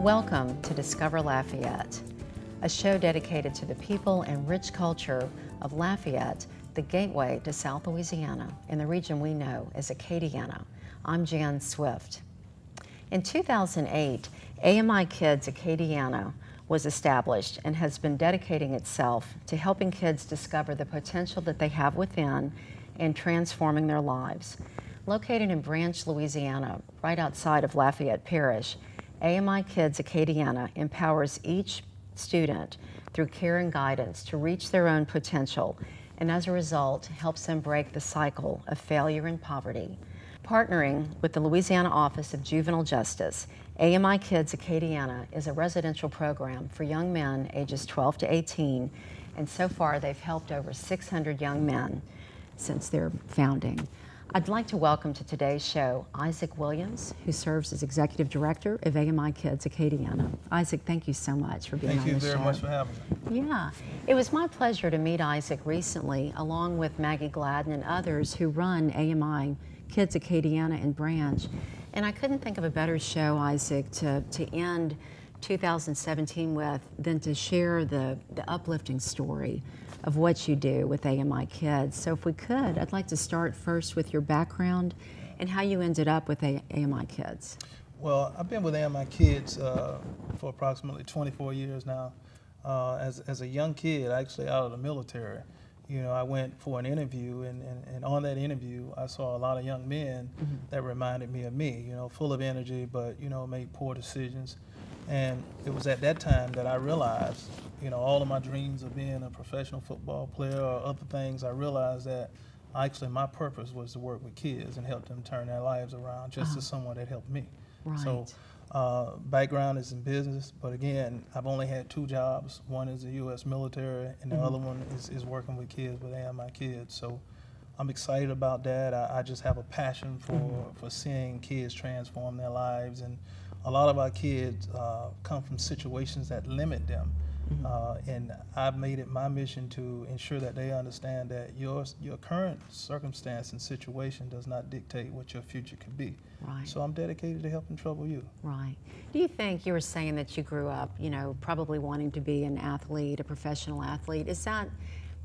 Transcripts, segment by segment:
Welcome to Discover Lafayette, a show dedicated to the people and rich culture of Lafayette, the gateway to South Louisiana in the region we know as Acadiana. I'm Jan Swift. In 2008, AMIkids Acadiana was established and has been dedicating itself to helping kids discover the potential that they have within and transforming their lives. Located in Branch, Louisiana, right outside of Lafayette Parish, AMIkids Acadiana empowers each student through care and guidance to reach their own potential, and as a result helps them break the cycle of failure and poverty. Partnering with the Louisiana Office of Juvenile Justice, AMIkids Acadiana is a residential program for young men ages 12 to 18, and so far they've helped over 600 young men since their founding. I'd like to welcome to today's show Issac Williams, who serves as Executive Director of AMIkids Acadiana. Issac, thank you so much for being on the show. Thank you very much for having me. Yeah, it was my pleasure to meet Issac recently, along with Maggie Gladden and others who run AMIkids Acadiana in Branch. And I couldn't think of a better show, Issac, to end 2017 with than to share the uplifting story of what you do with AMIkids. So if we could, I'd like to start first with your background and how you ended up with AMIkids. Well, I've been with AMIkids for approximately 24 years now. As a young kid, actually out of the military, you know, I went for an interview, and on that interview, I saw a lot of young men that reminded me of me, you know, full of energy, but, you know, made poor decisions. And it was at that time that I realized, you know, all of my dreams of being a professional football player or other things, I realized that actually my purpose was to work with kids and help them turn their lives around, just as someone that helped me. Right. So background is in business, but again, I've only had two jobs. One is the U.S. military, and the other one is working with kids with AMIkids. So I'm excited about that. I just have a passion for seeing kids transform their lives, and a lot of our kids come from situations that limit them. And I've made it my mission to ensure that they understand that your current circumstance and situation does not dictate what your future could be. Right. So I'm dedicated to helping trouble you. Right. Do you think, you were saying that you grew up, you know, probably wanting to be an athlete, a professional athlete. Is that,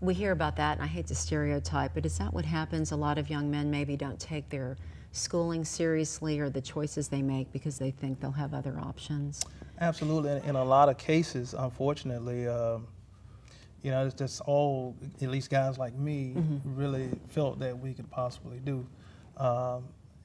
we hear about that, and I hate to stereotype, but is that what happens? A lot of young men maybe don't take their schooling seriously or the choices they make because they think they'll have other options? Absolutely. In a lot of cases, unfortunately, you know, it's just all, at least guys like me, really felt that we could possibly do.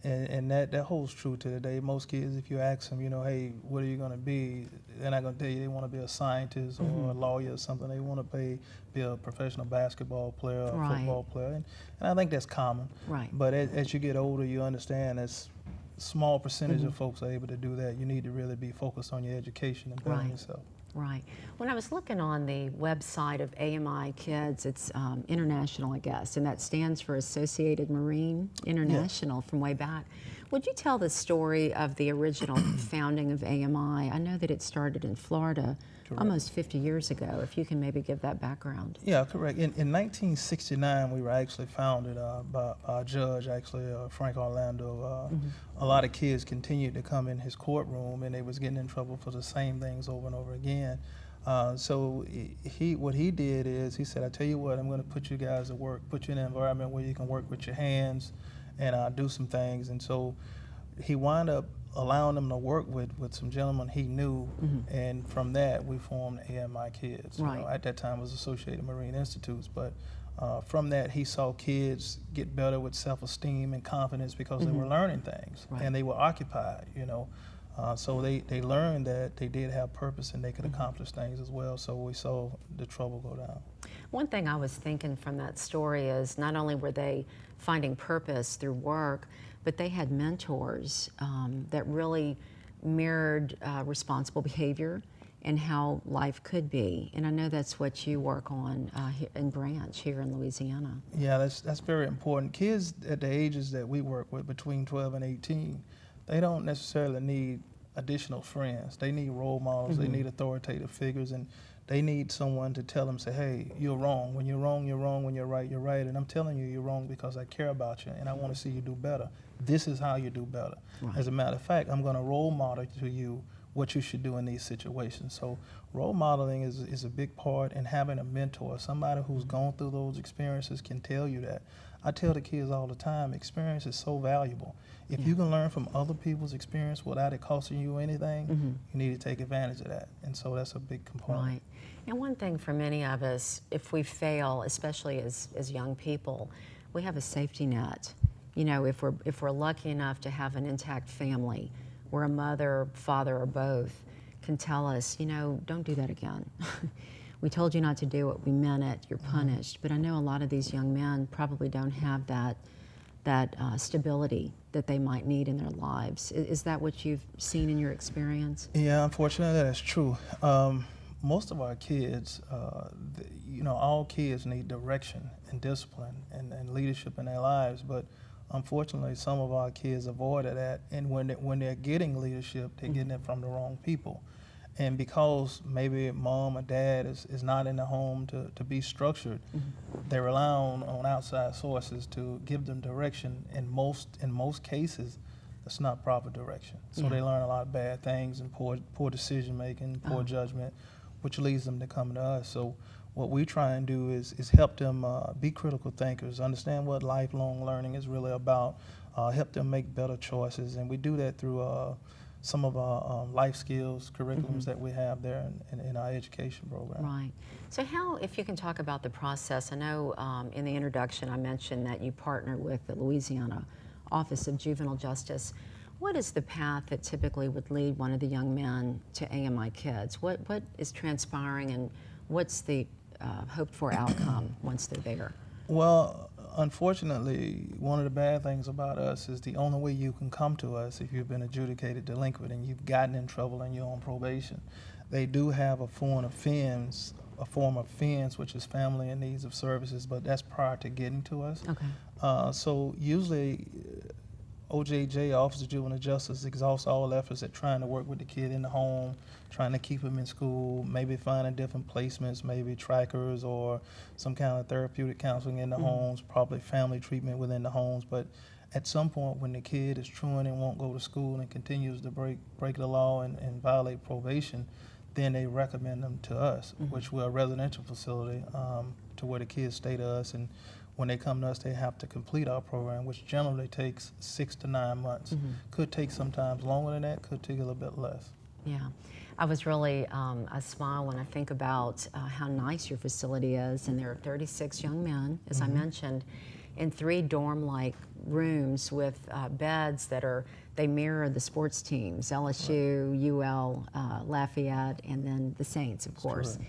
And that holds true to today. Most kids, if you ask them, you know, hey, what are you going to be? They're not going to tell you they want to be a scientist or a lawyer or something. They want to be a professional basketball player or football player. And I think that's common. Right. But as you get older, you understand that's a small percentage of folks are able to do that. You need to really be focused on your education and building yourself. Right. When I was looking on the website of AMIkids, it's international, I guess, and that stands for Associated Marine International from way back. Would you tell the story of the original founding of AMI? I know that it started in Florida almost 50 years ago, if you can maybe give that background. Yeah, correct. In 1969, we were actually founded by our judge, actually, Frank Orlando. A lot of kids continued to come in his courtroom, and they was getting in trouble for the same things over and over again. So what he did is he said, I tell you what, I'm going to put you guys to work, put you in an environment where you can work with your hands and do some things. And so he wound up allowing them to work with some gentlemen he knew, and from that we formed AMIkids. Right. You know, at that time it was Associated Marine Institutes, but from that he saw kids get better with self-esteem and confidence because they were learning things and they were occupied, you know. So they learned that they did have purpose and they could accomplish things as well, so we saw the trouble go down. One thing I was thinking from that story is not only were they finding purpose through work, but they had mentors that really mirrored responsible behavior and how life could be. And I know that's what you work on here in Branch, here in Louisiana. Yeah, that's very important. Kids at the ages that we work with, between 12 and 18, they don't necessarily need additional friends. They need role models, they need authoritative figures, and they need someone to tell them, say, hey, you're wrong. When you're wrong, you're wrong. When you're right, you're right. And I'm telling you you're wrong because I care about you and I want to see you do better. This is how you do better. Right. As a matter of fact, I'm going to role model to you what you should do in these situations. So role modeling is a big part, and having a mentor, somebody who's gone through those experiences can tell you that. I tell the kids all the time, experience is so valuable. If you can learn from other people's experience without it costing you anything, you need to take advantage of that. And so that's a big component. Right. And one thing for many of us, if we fail, especially as young people, we have a safety net. You know, if we're lucky enough to have an intact family where a mother, father, or both can tell us, you know, don't do that again. We told you not to do it, we meant it, you're punished. But I know a lot of these young men probably don't have that stability that they might need in their lives. Is that what you've seen in your experience? Yeah, unfortunately that's true. Most of our kids, you know, all kids need direction and discipline and leadership in their lives, but unfortunately some of our kids avoid that, and when they're getting leadership, they're getting it from the wrong people. And because maybe mom or dad is not in the home to be structured, they rely on outside sources to give them direction. In most cases, that's not proper direction. So they learn a lot of bad things and poor decision making, poor judgment, which leads them to come to us. So what we try and do is help them be critical thinkers, understand what lifelong learning is really about, help them make better choices, and we do that through some of our life skills curriculums that we have there in our education program. Right. So how, if you can talk about the process, I know in the introduction I mentioned that you partner with the Louisiana Office of Juvenile Justice. What is the path that typically would lead one of the young men to AMIkids? What is transpiring, and what's the hoped for outcome once they're there? Well, unfortunately, one of the bad things about us is the only way you can come to us if you've been adjudicated delinquent and you've gotten in trouble and you're on probation. They do have a form of FINS, which is Family in Needs of Services, but that's prior to getting to us. Okay. So usually OJJ, Office of Juvenile Justice, exhausts all efforts at trying to work with the kid in the home, trying to keep him in school, maybe finding different placements, maybe trackers or some kind of therapeutic counseling in the homes, probably family treatment within the homes. But at some point when the kid is truant and won't go to school and continues to break the law and violate probation, then they recommend them to us, which we're a residential facility, to where the kids stay to us, and when they come to us, they have to complete our program, which generally takes 6 to 9 months. Could take sometimes longer than that, could take a little bit less. Yeah. I was really, I smile when I think about how nice your facility is, and there are 36 young men, as I mentioned, in 3 dorm-like rooms with beds that they mirror the sports teams, LSU, UL, Lafayette, and then the Saints, of course.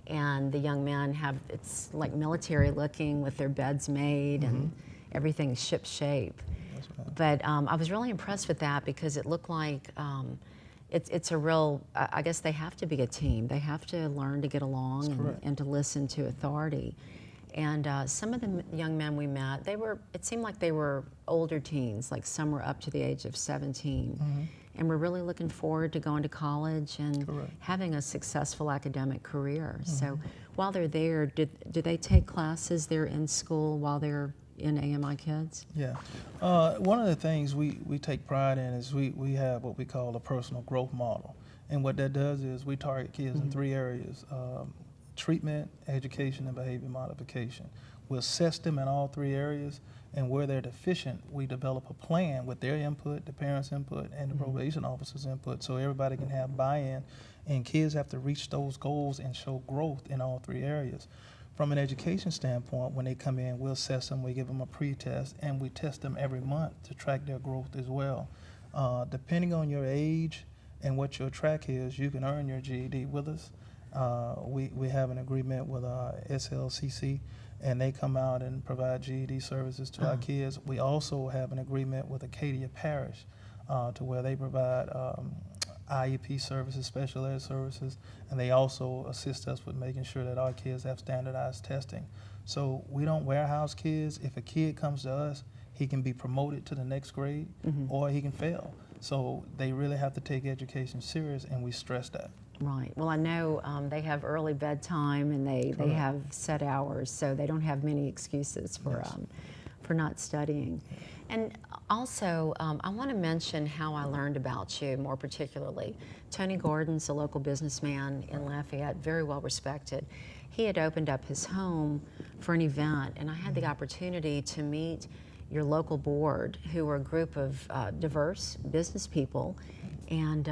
And the young men it's like military looking with their beds made and everything's ship shape. But I was really impressed with that because it looked like it's a real, I guess they have to be a team. They have to learn to get along and to listen to authority. And some of the young men we met, it seemed like they were older teens, like some were up to the age of 17. And we're really looking forward to going to college and having a successful academic career. So while they're there, do they take classes there in school while they're in AMIkids? Yeah. One of the things we take pride in is we have what we call a personal growth model. And what that does is we target kids in 3 areas: treatment, education, and behavior modification. We assess them in all 3 areas, and where they're deficient, we develop a plan with their input, the parents' input, and the probation officer's input, so everybody can have buy-in, and kids have to reach those goals and show growth in all 3 areas. From an education standpoint, when they come in, we'll assess them, we give them a pre-test, and we test them every month to track their growth as well. Depending on your age and what your track is, you can earn your GED with us. We have an agreement with SLCC, and they come out and provide GED services to our kids. We also have an agreement with Acadiana Parish to where they provide IEP services, special ed services, and they also assist us with making sure that our kids have standardized testing. So we don't warehouse kids. If a kid comes to us, he can be promoted to the next grade or he can fail. So they really have to take education serious, and we stress that. Right. Well, I know they have early bedtime and they have set hours, so they don't have many excuses for not studying. And also, I want to mention how I learned about you more particularly. Tony Gordon's a local businessman in Lafayette, very well respected. He had opened up his home for an event, and I had the opportunity to meet your local board, who were a group of diverse business people. And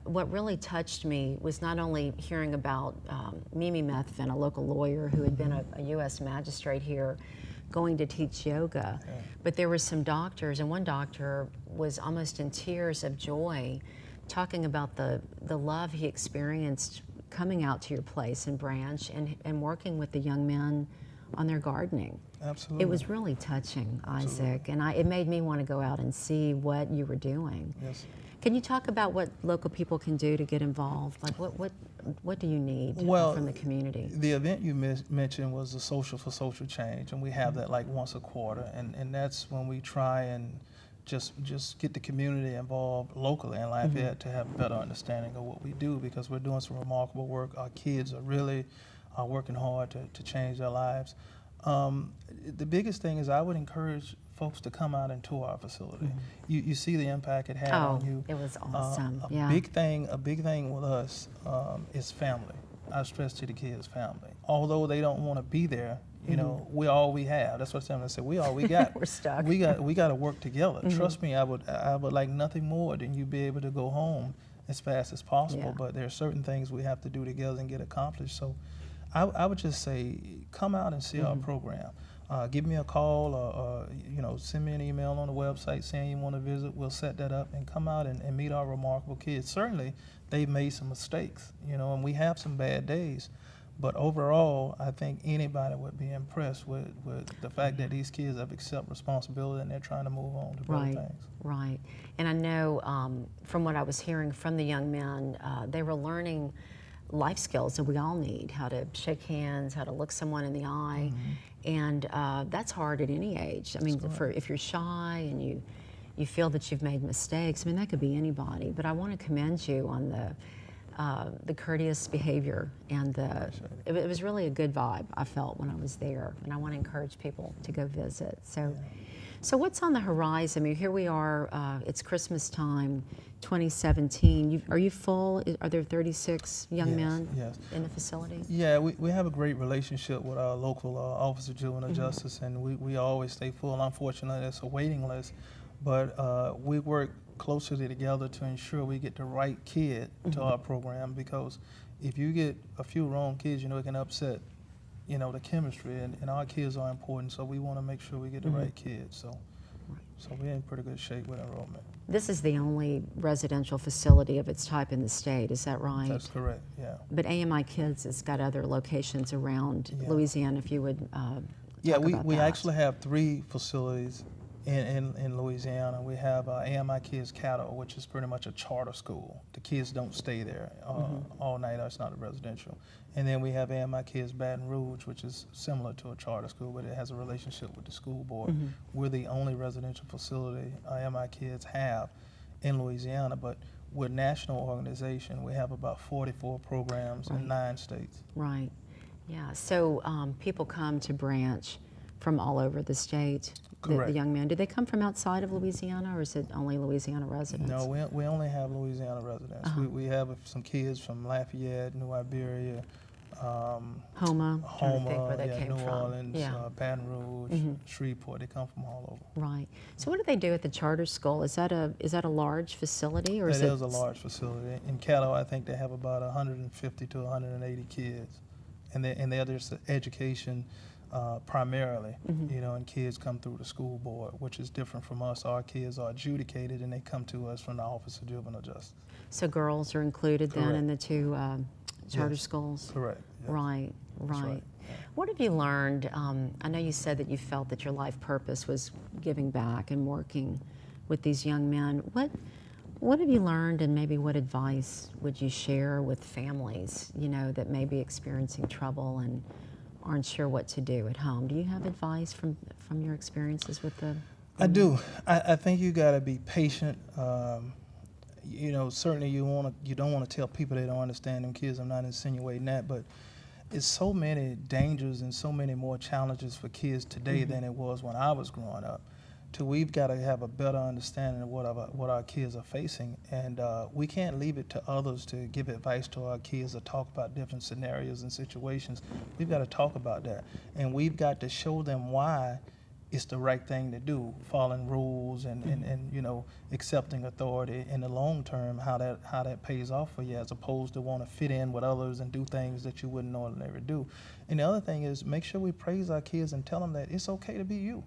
what really touched me was not only hearing about Mimi Methvin, a local lawyer who had been a U.S. magistrate here, going to teach yoga, but there were some doctors, and one doctor was almost in tears of joy, talking about the love he experienced coming out to your place in Branch and working with the young men on their gardening. Absolutely. It was really touching, Isaac, and it made me want to go out and see what you were doing. Yes. Can you talk about what local people can do to get involved? Like what do you need from the community? The event you mentioned was the Social for Social Change, and we have that like once a quarter, and that's when we try and just get the community involved locally in Lafayette to have a better understanding of what we do, because we're doing some remarkable work. Our kids are really working hard to change their lives. The biggest thing is I would encourage folks to come out and tour our facility. You see the impact it had on you. It was awesome. A big thing with us is family. I stress to the kids, family. Although they don't want to be there, you know, we're all we have. That's what I said. We all we got. We're stuck. We got to work together. Trust me, I would like nothing more than you be able to go home as fast as possible. Yeah. But there are certain things we have to do together and get accomplished. So I would just say, come out and see our program. Give me a call or you know, send me an email on the website saying you want to visit. We'll set that up and come out and meet our remarkable kids. Certainly, they've made some mistakes, you know, and we have some bad days. But overall, I think anybody would be impressed with the fact that these kids have accepted responsibility and they're trying to move on to better things. Right. And I know from what I was hearing from the young men, they were learning life skills that we all need, how to shake hands, how to look someone in the eye. And that's hard at any age. I mean, if you're shy and you feel that you've made mistakes, I mean, that could be anybody. But I want to commend you on the courteous behavior, and it was really a good vibe I felt when I was there, and I want to encourage people to go visit. So what's on the horizon? I mean, here we are, it's Christmas time, 2017. Are you full? Are there 36 young men in the facility? Yeah, we have a great relationship with our local Office of Juvenile Justice, and we always stay full. Unfortunately, it's a waiting list, but we work closely together to ensure we get the right kid to our program, because if you get a few wrong kids, you know, it can upset, you know, the chemistry, and our kids are important, so we want to make sure we get the right kids. So we're in pretty good shape with enrollment. This is the only residential facility of its type in the state, is that right? That's correct, yeah. But AMIkids has got other locations around Louisiana, if you would we actually have 3 facilities in Louisiana. We have AMIkids Cattle, which is pretty much a charter school. The kids don't stay there all night. It's not a residential. And then we have AMIkids Baton Rouge, which is similar to a charter school, but it has a relationship with the school board. We're the only residential facility AMIkids have in Louisiana, but we're a national organization. We have about 44 programs in 9 states. Right. Yeah. So people come to Branch from all over the state. The young men. Do they come from outside of Louisiana, or is it only Louisiana residents? No, we only have Louisiana residents. We have some kids from Lafayette, New Iberia, Houma, New Orleans, Baton Rouge, Shreveport. They come from all over. Right. So what do they do at the charter school? Is that a large facility, or is it? It is a large facility. In Caddo, I think they have about 150 to 180 kids, and they're just education. Primarily, you know, and kids come through the school board, which is different from us. Our kids are adjudicated, and they come to us from the Office of Juvenile Justice. So girls are included then in the 2 charter schools? Correct. Yes. Right. Right. Yeah. What have you learned? I know you said that you felt that your life purpose was giving back and working with these young men. What have you learned, and maybe what advice would you share with families, you know, that may be experiencing trouble and aren't sure what to do at home? Do you have advice from your experiences with the? I do. I think you got to be patient. You know, certainly you don't want to tell people they don't understand them kids. I'm not insinuating that, but it's so many dangers and so many more challenges for kids today than it was when I was growing up. We've got to have a better understanding of what our kids are facing, and we can't leave it to others to give advice to our kids or talk about different scenarios and situations. We've got to talk about that, and we've got to show them why it's the right thing to do, following rules and you know, accepting authority in the long term, how that pays off for you, as opposed to want to fit in with others and do things that you wouldn't ordinarily do. And the other thing is, make sure we praise our kids and tell them that it's okay to be you.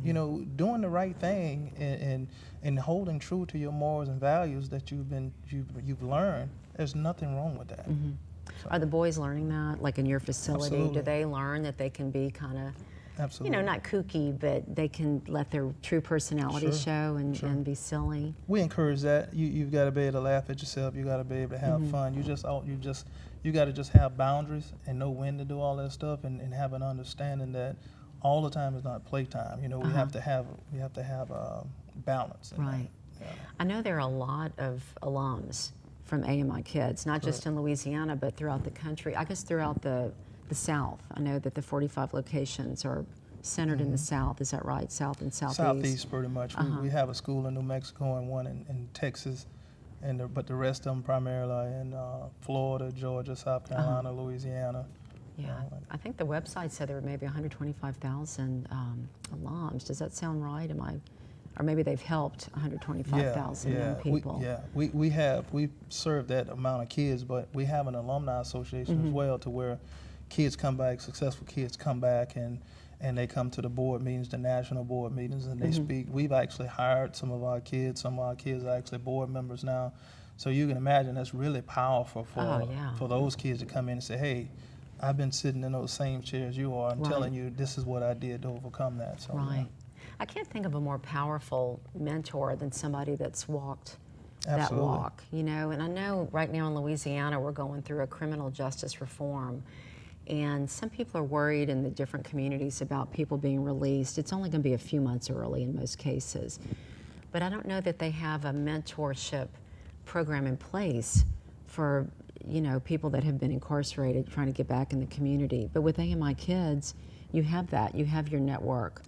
You know, doing the right thing and holding true to your morals and values that you've learned. There's nothing wrong with that. So. Are the boys learning that, like in your facility? Absolutely. Do they learn that they can be kind of, Absolutely. you know, not kooky, but they can let their true personality show and be silly? We encourage that. You've got to be able to laugh at yourself. You got to be able to have fun. You got to just have boundaries and know when to do all that stuff, and have an understanding that all the time is not playtime. You know, we have to have balance. Right. Yeah. I know there are a lot of alums from AMIkids, not just in Louisiana, but throughout the country. I guess throughout the South. I know that the 45 locations are centered in the South. Is that right? South and Southeast? Southeast, pretty much. We have a school in New Mexico and one in Texas, but the rest of them primarily are in Florida, Georgia, South Carolina, Louisiana. Yeah, I think the website said there were maybe 125,000 alums. Does that sound right? Or maybe they've helped 125,000 young people. We've served that amount of kids, but we have an alumni association as well, to where kids come back, successful kids come back, and they come to the board meetings, the national board meetings, and they speak. We've actually hired some of our kids. Some of our kids are actually board members now. So you can imagine that's really powerful for those kids to come in and say, hey, I've been sitting in those same chairs you are. I'm telling you, this is what I did to overcome that. So, I can't think of a more powerful mentor than somebody that's walked that walk, you know. And I know right now in Louisiana we're going through a criminal justice reform, and some people are worried in the different communities about people being released. It's only going to be a few months early in most cases. But I don't know that they have a mentorship program in place for, you know, people that have been incarcerated trying to get back in the community. But with AMIkids, you have that. You have your network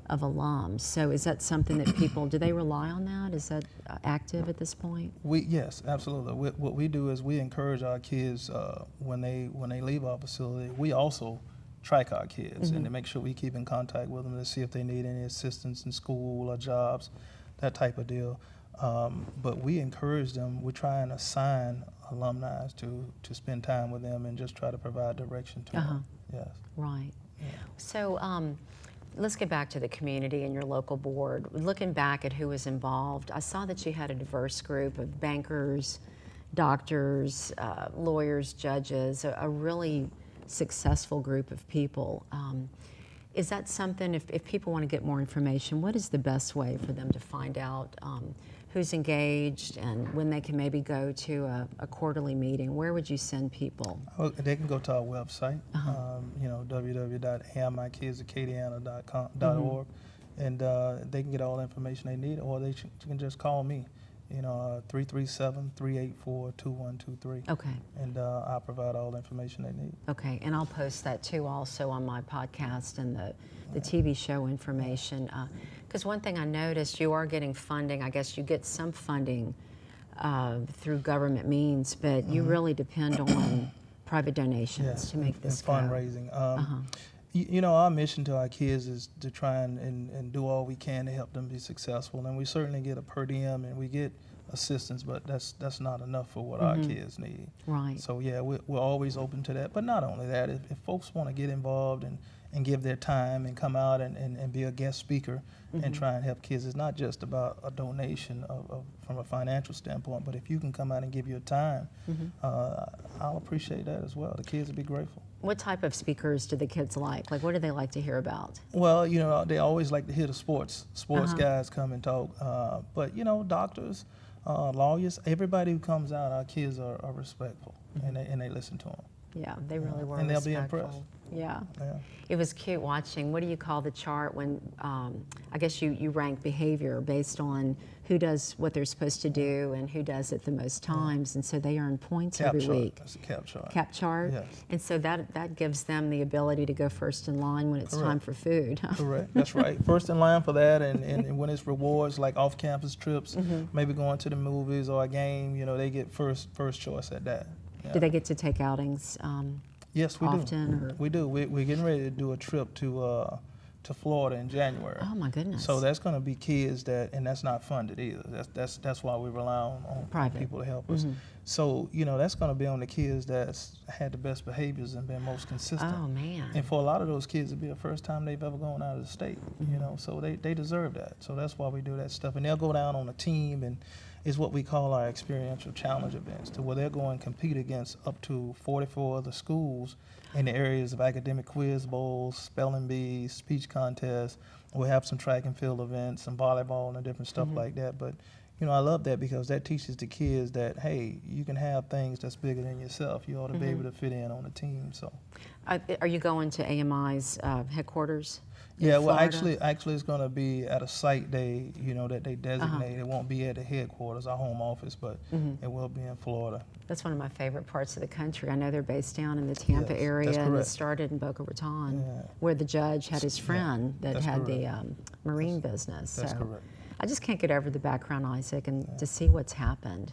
of alums. So is that something that people, do they rely on that? Is that active at this point? Yes, absolutely. What we do is we encourage our kids when they leave our facility. We also track our kids and to make sure we keep in contact with them to see if they need any assistance in school or jobs, that type of deal. But we encourage them. We try and assign alumni to spend time with them and just try to provide direction to them. Yes. Right. Yeah. So let's get back to the community and your local board. Looking back at who was involved, I saw that you had a diverse group of bankers, doctors, lawyers, judges, a really successful group of people. Is that something, if people want to get more information, what is the best way for them to find out who's engaged and when they can maybe go to a quarterly meeting? Where would you send people? They can go to our website, you know, www.AMIkidsAcadiana.org, and they can get all the information they need, or they can just call me, you know, 337-384-2123. Okay. And I'll provide all the information they need. Okay, and I'll post that too also on my podcast and the TV show information. Because one thing I noticed, you are getting funding. I guess you get some funding through government means, but you really depend on private donations to make this go. Fundraising. You know, our mission to our kids is to try and do all we can to help them be successful. And we certainly get a per diem and we get assistance, but that's not enough for what our kids need. Right. So yeah, we're always open to that. But not only that, if folks want to get involved and give their time and come out and be a guest speaker and try and help kids, it's not just about a donation from a financial standpoint, but if you can come out and give your time, I'll appreciate that as well. The kids will be grateful. What type of speakers do the kids like? Like, what do they like to hear about? Well, you know, they always like to hear the sports guys come and talk. But, you know, doctors, lawyers, everybody who comes out, our kids are respectful, and they listen to them. Yeah, they really were And they'll be respectful. impressed. Yeah. Yeah. It was cute watching. What do you call the chart when, I guess you rank behavior based on who does what they're supposed to do and who does it the most times, and so they earn points Cap every chart. week. That's a cap chart. Cap chart? Yes. And so that gives them the ability to go first in line when it's time for food. Correct. That's right. First in line for that, and when it's rewards like off-campus trips, maybe going to the movies or a game, they get first choice at that. Yeah. Do they get to take outings Yes, we often? do. Or? We do. We're getting ready to do a trip to Florida in January. Oh my goodness. So that's going to be kids and that's not funded either. That's why we rely on people to help us. So that's going to be on the kids that's had the best behaviors and been most consistent. Oh man. And for a lot of those kids, it'll be the first time they've ever gone out of the state. So they deserve that. So that's why we do that stuff. And they'll go down on a team, and it's what we call our experiential challenge events, to where they're going to compete against up to 44 other schools in the areas of academic quiz bowls, spelling bees, speech contests. We'll have some track and field events, some volleyball and different stuff like that. But I love that because that teaches the kids that, hey, you can have things that's bigger than yourself. You ought to be able to fit in on a team. So, are you going to AMI's headquarters? Yeah, well, Florida? actually, it's going to be at a site that they designate. It won't be at the headquarters, our home office, but it will be in Florida. That's one of my favorite parts of the country. I know they're based down in the Tampa Yes, area, that's and it correct. started in Boca Raton, Yeah. where the judge had his friend that that's had correct. the marine business. That's so correct. I just can't get over the background, Isaac, and to see what's happened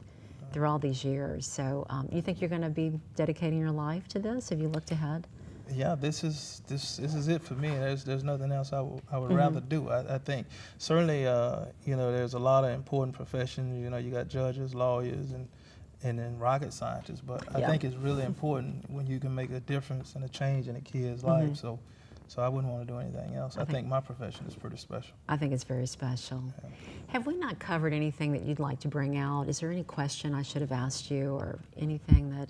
through all these years. So you think you're going to be dedicating your life to this? Have you looked ahead? Yeah, this is it for me. There's nothing else I would rather do. I think certainly there's a lot of important professions. You got judges, lawyers, and then rocket scientists. But I think it's really important when you can make a difference and a change in a kid's life. So I wouldn't want to do anything else. I think my profession is pretty special. I think it's very special. Yeah. Have we not covered anything that you'd like to bring out? Is there any question I should have asked you, or anything that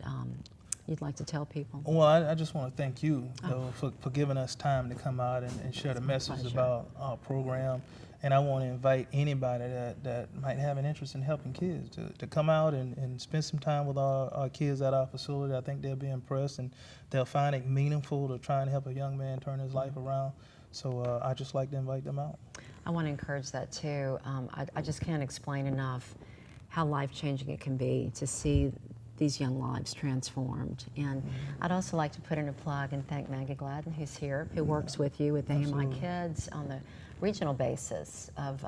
you'd like to tell people? Well, I just want to thank you for giving us time to come out and share the message pleasure. about our program. And I want to invite anybody that might have an interest in helping kids to come out and spend some time with our kids at our facility. I think they'll be impressed, and they'll find it meaningful to try and help a young man turn his life around. So I just like to invite them out. I want to encourage that too. I just can't explain enough how life-changing it can be to see these young lives transformed. And I'd also like to put in a plug and thank Maggie Gladden, who's here, who works with you with AMIkids on the regional basis of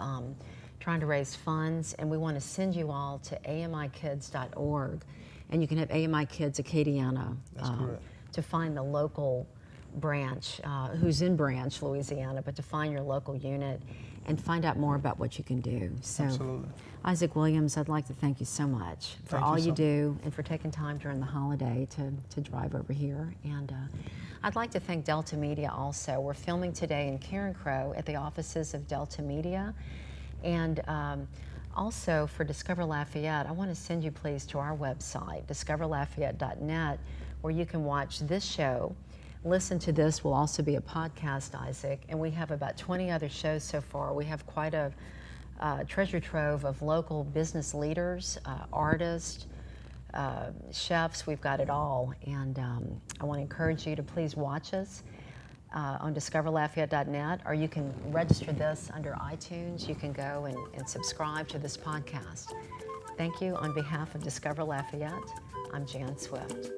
trying to raise funds. And we want to send you all to AMIkids.org, and you can have AMIkids Acadiana to find the local branch, who's in Branch, Louisiana, but to find your local unit and find out more about what you can do. So, Absolutely. Issac Williams, I'd like to thank you so much for all you so do and for taking time during the holiday to drive over here. And I'd like to thank Delta Media also. We're filming today in Carencro at the offices of Delta Media. And also for Discover Lafayette, I want to send you please to our website, discoverlafayette.net, where you can watch this show. Listen to this will also be a podcast, Isaac, and we have about 20 other shows so far. We have quite a treasure trove of local business leaders, artists, chefs. We've got it all, and I want to encourage you to please watch us on discoverlafayette.net, or you can register this under iTunes. You can go and subscribe to this podcast. Thank you. On behalf of Discover Lafayette, I'm Jan Swift.